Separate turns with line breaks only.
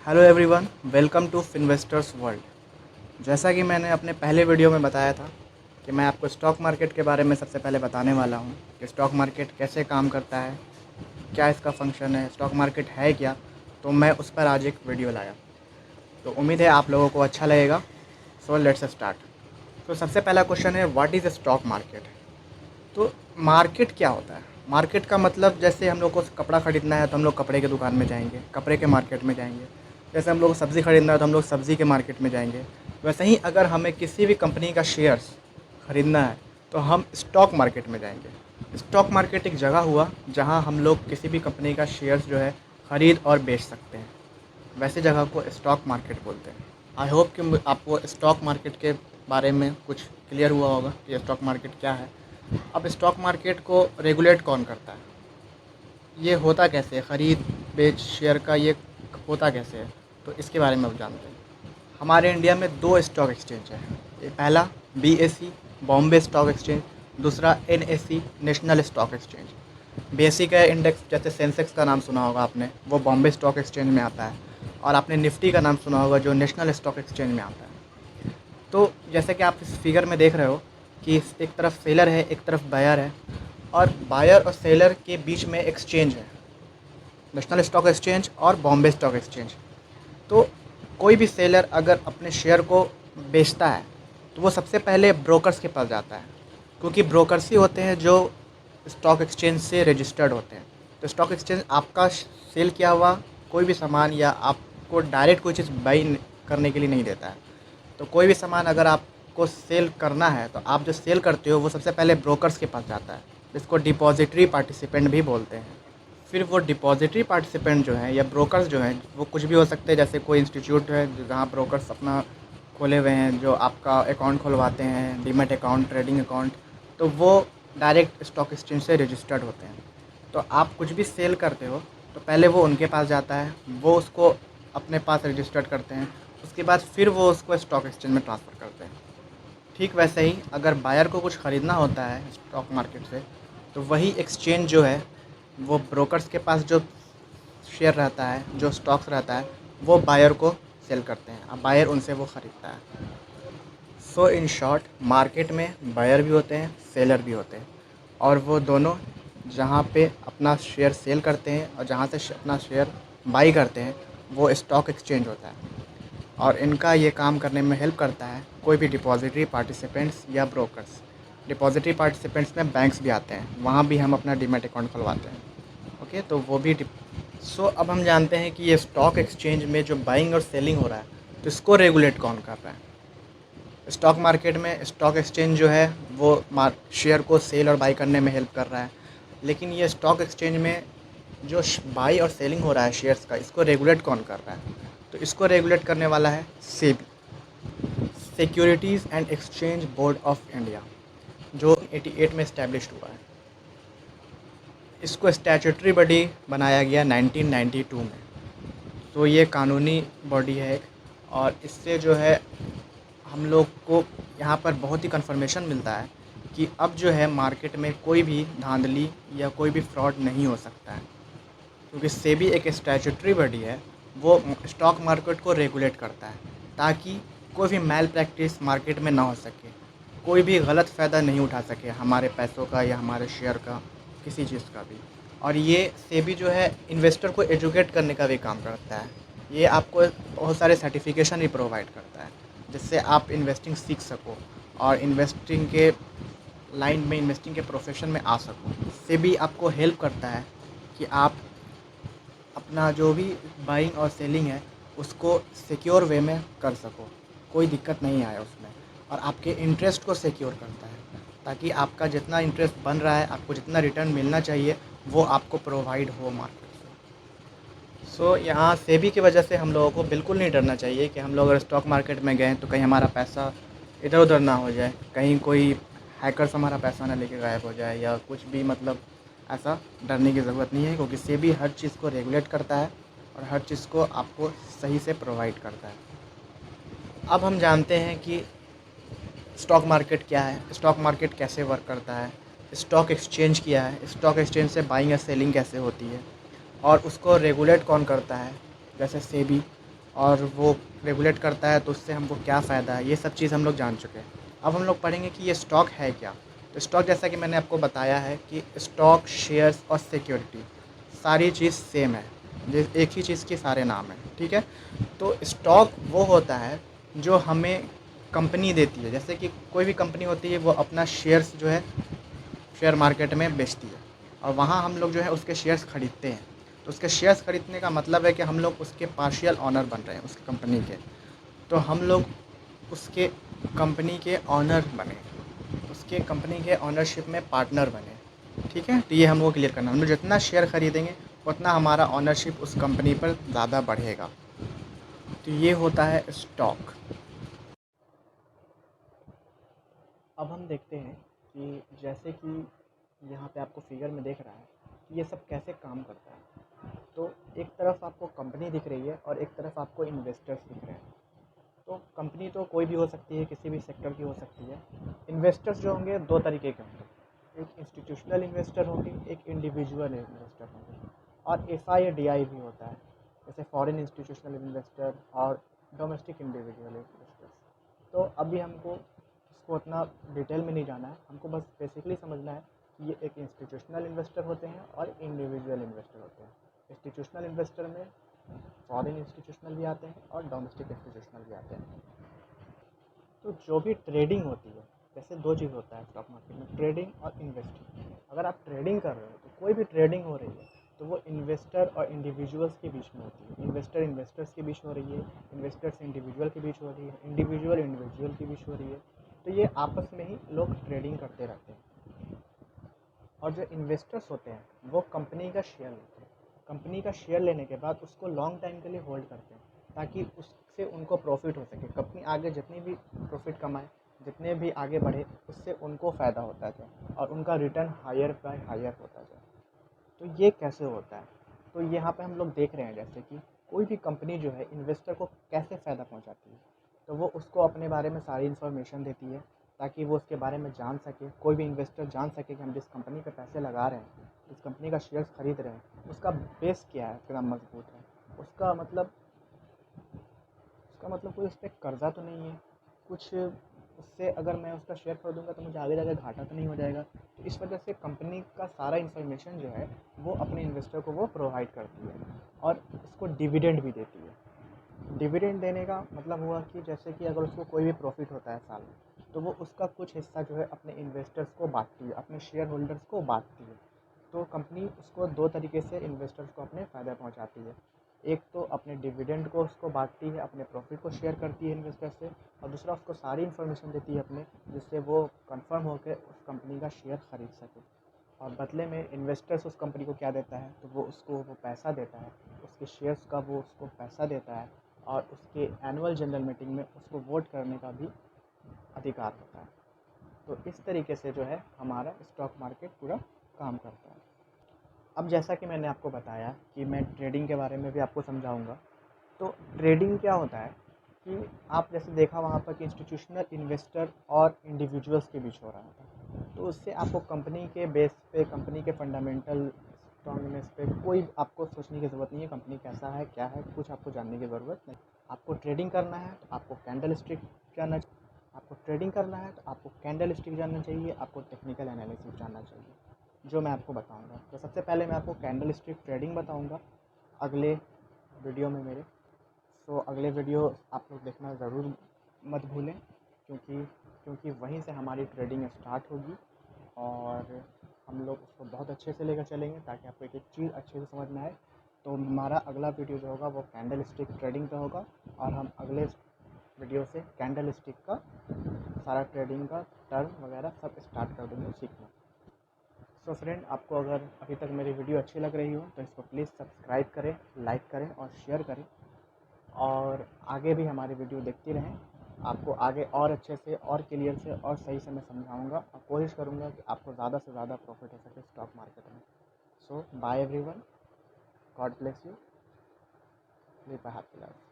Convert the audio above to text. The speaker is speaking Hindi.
Hello everyone, welcome to Finvestors world. जैसा कि मैंने अपने पहले वीडियो में बताया था कि मैं आपको स्टॉक मार्केट के बारे में सबसे पहले बताने वाला हूं कि स्टॉक मार्केट कैसे काम करता है, क्या इसका फंक्शन है, स्टॉक मार्केट है क्या। तो मैं उस पर आज एक वीडियो लाया। तो उम्मीद है आप लोगों को अच्छा लगेगा। So let's start. तो सबसे पहला क्वेश्चन है, व्हाट इज़ स्टॉक मार्केट। तो मार्केट क्या होता है? मार्केट का मतलब, जैसे हम लोग को कपड़ा ख़रीदना है तो हम लोग कपड़े के दुकान में जाएंगे, कपड़े के मार्केट में जाएंगे। जैसे हम लोग को सब्ज़ी ख़रीदना है तो हम लोग सब्ज़ी के मार्केट में जाएंगे। वैसे ही अगर हमें किसी भी कंपनी का शेयर्स ख़रीदना है तो हम स्टॉक मार्केट में जाएंगे। स्टॉक मार्केट एक जगह हुआ जहां हम लोग किसी भी कंपनी का शेयर्स जो है ख़रीद और बेच सकते हैं। वैसे जगह को स्टॉक मार्केट बोलते हैं। आई होप कि आपको स्टॉक मार्केट के बारे में कुछ क्लियर हुआ होगा कि स्टॉक मार्केट क्या है। अब स्टॉक मार्केट को रेगुलेट कौन करता है, ये होता कैसे है, ख़रीद बेच शेयर का ये होता कैसे है, तो इसके बारे में अब जानते हैं। हमारे इंडिया में दो स्टॉक एक्सचेंज है। ये पहला BSE बॉम्बे स्टॉक एक्सचेंज, दूसरा NSE national stock exchange. BSE का इंडेक्स, जैसे सेंसेक्स का नाम सुना होगा आपने, वो बॉम्बे स्टॉक एक्सचेंज में आता है। और आपने निफ्टी का नाम सुना होगा जो नेशनल स्टॉक एक्सचेंज में आता है। तो जैसे कि आप इस फिगर में देख रहे हो कि एक तरफ सेलर है, एक तरफ बायर है, और बायर और सेलर के बीच में एक्सचेंज है, नेशनल स्टॉक एक्सचेंज और बॉम्बे स्टॉक एक्सचेंज। तो कोई भी सेलर अगर अपने शेयर को बेचता है तो वो सबसे पहले ब्रोकर्स के पास जाता है, क्योंकि ब्रोकर्स ही होते हैं जो स्टॉक एक्सचेंज से रजिस्टर्ड होते हैं। तो स्टॉक एक्सचेंज आपका सेल किया हुआ कोई भी सामान या आपको डायरेक्ट कोई चीज़ बाई करने के लिए नहीं देता है। तो कोई भी सामान अगर आपको सेल करना है तो आप जो सेल करते हो वो सबसे पहले ब्रोकर्स के पास जाता है, जिसको डिपॉजिटरी पार्टिसिपेंट भी बोलते हैं। फिर वो डिपॉजिटरी पार्टिसिपेंट जो हैं या ब्रोकर्स जो हैं, वो कुछ भी हो सकते हैं। जैसे कोई इंस्टीट्यूट है जहाँ ब्रोकर्स अपना खोले हुए हैं, जो आपका अकाउंट खुलवाते हैं, डीमैट अकाउंट, ट्रेडिंग अकाउंट, तो वो डायरेक्ट स्टॉक एक्सचेंज से रजिस्टर्ड होते हैं। तो आप कुछ भी सेल करते हो तो पहले वो उनके पास जाता है, वो उसको अपने पास रजिस्टर्ड करते हैं, उसके बाद फिर वो उसको स्टॉक एक्सचेंज में ट्रांसफ़र करते हैं। ठीक वैसे ही अगर बायर को कुछ ख़रीदना होता है स्टॉक मार्केट से, तो वही एक्सचेंज जो है वो ब्रोकर्स के पास जो शेयर रहता है, जो स्टॉक्स रहता है, वो बायर को सेल करते हैं। अब बायर उनसे वो ख़रीदता है। सो इन शॉर्ट, मार्केट में बायर भी होते हैं, सेलर भी होते हैं, और वो दोनों जहाँ पे अपना शेयर सेल करते हैं और जहाँ से अपना शेयर बाई करते हैं, वो स्टॉक एक्सचेंज होता है। और इनका ये काम करने में हेल्प करता है कोई भी डिपॉजिटरी पार्टिसिपेंट्स या ब्रोकर्स। डिपॉजिटरी पार्टिसिपेंट्स में बैंक्स भी आते हैं, वहाँ भी हम अपना डीमैट अकाउंट खुलवाते हैं। ओके, तो वो भी सो अब हम जानते हैं कि ये स्टॉक एक्सचेंज में जो बाइंग और सेलिंग हो रहा है, तो इसको रेगुलेट कौन कर रहा है। स्टॉक मार्केट में स्टॉक एक्सचेंज जो है वो शेयर को सेल और बाई करने में हेल्प कर रहा है। लेकिन ये स्टॉक एक्सचेंज में जो बाई और सेलिंग हो रहा है शेयर्स का, इसको रेगुलेट कौन कर रहा है, तो इसको रेगुलेट करने वाला है SEBI, securities and exchange board of India, जो 88 में इस्टेब्लिश हुआ है। इसको स्टैट्यूटरी बॉडी बनाया गया 1992 में। तो ये कानूनी बॉडी है एक, और इससे जो है हम लोग को यहाँ पर बहुत ही कन्फर्मेशन मिलता है कि अब जो है मार्केट में कोई भी धांधली या कोई भी फ्रॉड नहीं हो सकता है, क्योंकि सेबी एक स्टैट्यूटरी बॉडी है। वो स्टॉक मार्केट को रेगुलेट करता है ताकि कोई भी मैल प्रैक्टिस मार्केट में ना हो सके, कोई भी गलत फ़ायदा नहीं उठा सके हमारे पैसों का या हमारे शेयर का, किसी चीज़ का भी। और ये सेबी जो है इन्वेस्टर को एजुकेट करने का भी काम करता है। ये आपको बहुत सारे सर्टिफिकेशन भी प्रोवाइड करता है, जिससे आप इन्वेस्टिंग सीख सको और इन्वेस्टिंग के लाइन में, इन्वेस्टिंग के प्रोफेशन में आ सको। सेबी आपको हेल्प करता है कि आप अपना जो भी बाइंग और सेलिंग है उसको सिक्योर वे में कर सको, कोई दिक्कत नहीं आए उसमें। और आपके इंटरेस्ट को सिक्योर करता है, ताकि आपका जितना इंटरेस्ट बन रहा है, आपको जितना रिटर्न मिलना चाहिए, वो आपको प्रोवाइड हो मार्केट से। सो यहाँ सेबी की वजह से हम लोगों को बिल्कुल नहीं डरना चाहिए कि हम लोग अगर स्टॉक मार्केट में गए तो कहीं हमारा पैसा इधर उधर ना हो जाए, कहीं कोई हैकर्स हमारा पैसा ना लेके गायब हो जाए या कुछ भी। मतलब ऐसा डरने की ज़रूरत नहीं है, क्योंकि सेबी हर चीज़ को रेगुलेट करता है और हर चीज़ को आपको सही से प्रोवाइड करता है। अब हम जानते हैं कि स्टॉक मार्केट क्या है, स्टॉक मार्केट कैसे वर्क करता है, स्टॉक एक्सचेंज क्या है, स्टॉक एक्सचेंज से बाइंग या सेलिंग कैसे होती है, और उसको रेगुलेट कौन करता है, जैसे सेबी। और वो रेगुलेट करता है तो उससे हमको क्या फ़ायदा है, ये सब चीज़ हम लोग जान चुके हैं। अब हम लोग पढ़ेंगे कि ये स्टॉक है क्या। तो स्टॉक जैसा कि मैंने आपको बताया है कि स्टॉक, शेयर्स और सिक्योरिटी सारी चीज़ सेम है, एक ही चीज़ के सारे नाम हैं, ठीक है। तो स्टॉक वो होता है जो हमें कंपनी देती है, जैसे कि कोई भी कंपनी होती है वो अपना शेयर्स जो है शेयर मार्केट में बेचती है और वहाँ हम लोग जो है उसके शेयर्स खरीदते हैं। तो उसके शेयर्स खरीदने का मतलब है कि हम लोग उसके पार्शियल ओनर बन रहे हैं उसकी कंपनी के। तो हम लोग उसके कंपनी के ओनर बने, उसके कंपनी के ओनरशिप में पार्टनर बने, ठीक है। तो ये हमको क्लियर करना है, हम लोग जितना शेयर खरीदेंगे उतना हमारा ओनरशिप उस कंपनी पर ज़्यादा बढ़ेगा। तो ये होता है स्टॉक। अब हम देखते हैं कि जैसे कि यहाँ पे आपको फिगर में देख रहा है कि ये सब कैसे काम करता है। तो एक तरफ आपको कंपनी दिख रही है और एक तरफ आपको इन्वेस्टर्स दिख रहे हैं। तो कंपनी तो कोई भी हो सकती है, किसी भी सेक्टर की हो सकती है। इन्वेस्टर्स जो होंगे दो तरीके के होंगे, एक इंस्टीट्यूशनल इन्वेस्टर होंगे, एक इंडिविजुअल इन्वेस्टर होंगे। और एफआई या डीआई भी होता है, जैसे फॉरेन इंस्टीट्यूशनल इन्वेस्टर और डोमेस्टिक इंडिविजुअल इन्वेस्टर्स। तो अभी हमको इसको उतना डिटेल में नहीं जाना है, हमको बस बेसिकली समझना है कि ये एक इंस्टीट्यूशनल इन्वेस्टर होते हैं और इंडिविजुअल इन्वेस्टर होते हैं। इंस्टीट्यूशनल इन्वेस्टर में फॉरेन इंस्टीट्यूशनल भी आते हैं और डोमेस्टिक इंस्टीट्यूशनल भी आते हैं। तो जो भी ट्रेडिंग होती है, जैसे दो चीज़ होता है स्टॉक मार्केट में, ट्रेडिंग और इन्वेस्टिंग। अगर आप ट्रेडिंग कर रहे हो तो कोई भी ट्रेडिंग हो रही है तो वो इन्वेस्टर और इंडिविजुअल्स के बीच में होती है, इन्वेस्टर इन्वेस्टर्स के बीच हो रही है, इन्वेस्टर्स इंडिविजुअल के बीच हो रही है, इंडिविजुअल इंडिविजुअल के बीच हो रही है। तो ये आपस में ही लोग ट्रेडिंग करते रहते हैं। और जो इन्वेस्टर्स होते हैं वो कंपनी का शेयर लेते हैं, कंपनी का शेयर लेने के बाद उसको लॉन्ग टाइम के लिए होल्ड करते हैं ताकि उससे उनको प्रॉफिट हो सके, कंपनी आगे जितनी भी प्रॉफिट कमाए, जितने भी आगे बढ़े, उससे उनको फ़ायदा होता जाए और उनका रिटर्न हायर बाय हायर होता जाए। तो ये कैसे होता है, तो यहाँ पे हम लोग देख रहे हैं जैसे कि कोई भी कंपनी जो है इन्वेस्टर को कैसे फ़ायदा पहुँचाती है। तो वो उसको अपने बारे में सारी इन्फॉर्मेशन देती है ताकि वो उसके बारे में जान सके, कोई भी इन्वेस्टर जान सके कि हम जिस कंपनी पे पैसे लगा रहे हैं, जिस कंपनी का शेयर्स खरीद रहे हैं, उसका बेस क्या है, कितना मजबूत है, उसका मतलब उसका मतलब कोई उस पर कर्ज़ा तो नहीं है कुछ, उससे अगर मैं उसका शेयर खरीदूँगा तो मुझे आगे जाकर घाटा तो नहीं हो जाएगा। तो इस वजह से कंपनी का सारा इन्फॉर्मेशन जो है वो अपने इन्वेस्टर को वो प्रोवाइड करती है और उसको डिविडेंड भी देती है। डिविडेंड देने का मतलब हुआ कि जैसे कि अगर उसको कोई भी प्रॉफिट होता है साल में तो वो उसका कुछ हिस्सा जो है अपने इन्वेस्टर्स को बांटती है, अपने शेयर होल्डर्स को बांटती है। तो कंपनी उसको दो तरीके से इन्वेस्टर्स को अपने फ़ायदा पहुंचाती है, एक तो अपने डिविडेंड को उसको बांटती है, अपने प्रॉफिट को शेयर करती है इन्वेस्टर से, और दूसरा उसको सारी इन्फॉर्मेशन देती है अपने, जिससे वो कंफर्म होकर उस कंपनी का शेयर ख़रीद सके। और बदले में इन्वेस्टर्स उस कंपनी को क्या देता है, तो वो उसको वो पैसा देता है, उसके शेयर्स का वो उसको पैसा देता है और उसके एनुअल जनरल मीटिंग में उसको वोट करने का भी अधिकार होता है। तो इस तरीके से जो है हमारा स्टॉक मार्केट पूरा काम करता है। अब जैसा कि मैंने आपको बताया कि मैं ट्रेडिंग के बारे में भी आपको समझाऊंगा। तो ट्रेडिंग क्या होता है कि आप जैसे देखा वहाँ पर कि इंस्टीट्यूशनल इन्वेस्टर और इंडिविजुअल्स के बीच हो रहा था, तो उससे आपको कंपनी के बेस पे, कंपनी के फंडामेंटल स्ट्रॉन्गनेस पे कोई आपको सोचने की ज़रूरत नहीं है, कंपनी कैसा है क्या है कुछ आपको जानने की ज़रूरत नहीं। आपको ट्रेडिंग करना है तो आपको कैंडल स्टिक जानना, आपको ट्रेडिंग करना है तो आपको कैंडल स्टिक जानना चाहिए, आपको टेक्निकल एनालिसिस जानना चाहिए, जो मैं आपको बताऊंगा। तो सबसे पहले मैं आपको कैंडल स्टिक ट्रेडिंग बताऊंगा अगले वीडियो में मेरे। सो अगले वीडियो आप लोग देखना ज़रूर मत भूलें, क्योंकि क्योंकि वहीं से हमारी ट्रेडिंग स्टार्ट होगी और हम लोग उसको बहुत अच्छे से लेकर चलेंगे ताकि आपको एक एक चीज़ अच्छे से समझ में आए। तो हमारा अगला वीडियो जो होगा वो कैंडल स्टिक ट्रेडिंग पे होगा और हम अगले वीडियो से कैंडल स्टिक का सारा ट्रेडिंग का टर्म वगैरह सब स्टार्ट कर देंगे सीखना। सो फ्रेंड, आपको अगर अभी तक मेरी वीडियो अच्छी लग रही हो तो इसको प्लीज़ सब्सक्राइब करें, लाइक करें और शेयर करें, और आगे भी हमारी वीडियो देखते रहें। आपको आगे और अच्छे से और क्लियर से और सही से मैं समझाऊंगा और कोशिश करूंगा कि आपको ज़्यादा से ज़्यादा प्रॉफिट हो सके स्टॉक मार्केट में। So bye everyone, God bless you, live a happy life.